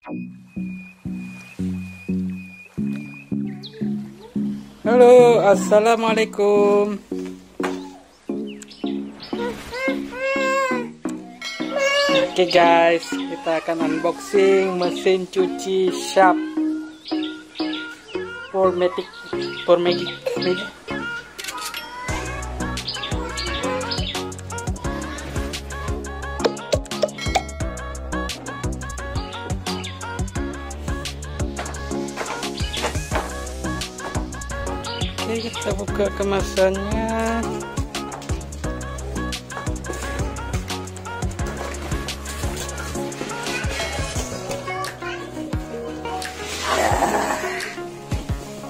Halo, assalamualaikum. Oke guys, kita akan unboxing mesin cuci Sharp Magic. Oke, kita buka kemasannya.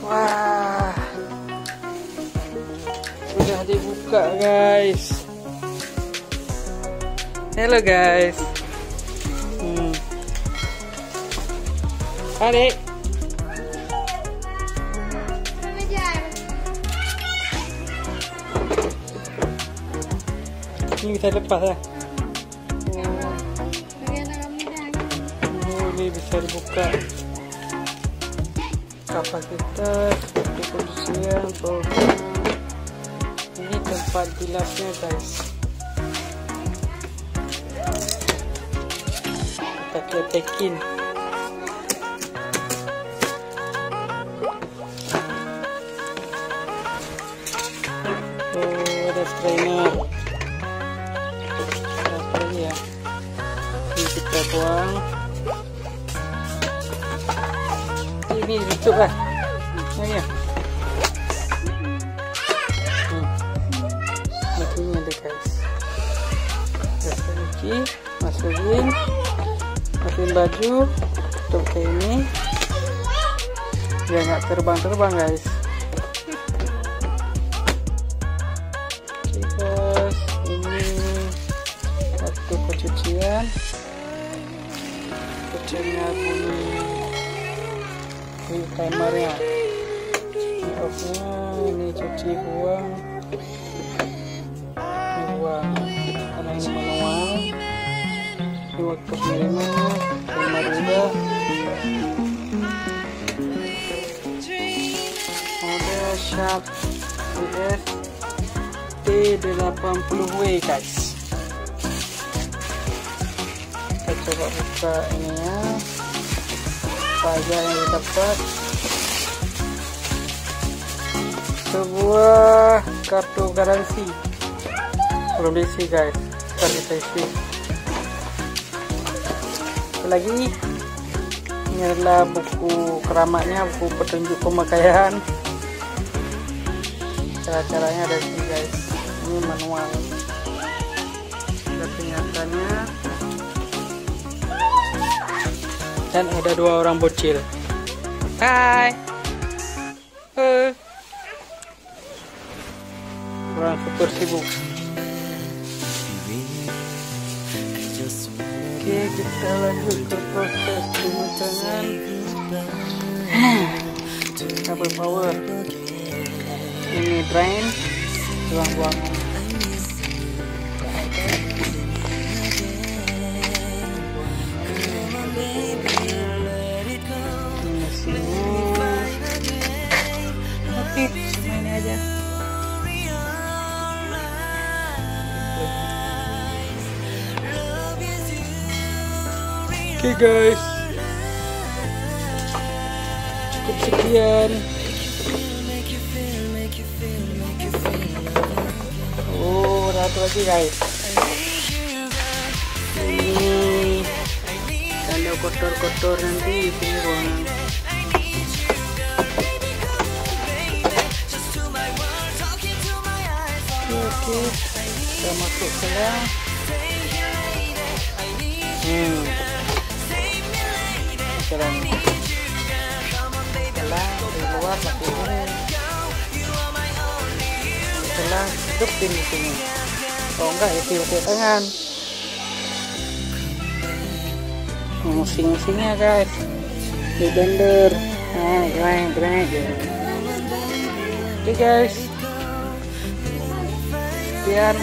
Wah, sudah dibuka guys. Halo guys. Adik. Ini bisa lepas ya. Ini bisa dibuka. Kapasitor, seperti kondisian, program. Ini tempat bilasnya guys. Kita kletekin. Oh, ada strainer. Ya. Ini kita buang. Ini tutup lah. Ya. Ini ada guys. Kita cuci, masukin baju, tutup kayak ini. Biar nggak terbang guys. Terus ini waktu pencucian. Kecilnya bunyi timernya. Ini off-nya, ini cuci buang. Ini buang karena ini manual. Ini waktu pengiriman, timer udah. Model Sharp US T80W guys. Kita coba buka ininya. Apa aja yang didapat? Sebuah kartu garansi. Belum diisi guys, sekarang kita isi. Lagi ini adalah buku keramatnya, buku petunjuk pemakaian. Cara-caranya ada di sini guys. Ini manual. Ada penyatannya. Dan ada 2 orang bocil. Hai. Orang super sibuk. Oke, kita lanjut ke proses pemasangan kabel power. Ini drain, buang-buangan. Oke, cuma ini aja. Oke guys, cukup sekian. Oh, satu lagi guys. Ini kalau kotor-kotor nanti sini ruangan. Oke, kita masuk selang. Selang dari luar pakai ini. Selang hidupin di sini. Kalau enggak isi pakai tangan. Musing-musingnya guys. Di blender. Nah, grind. Oke guys. Sekian.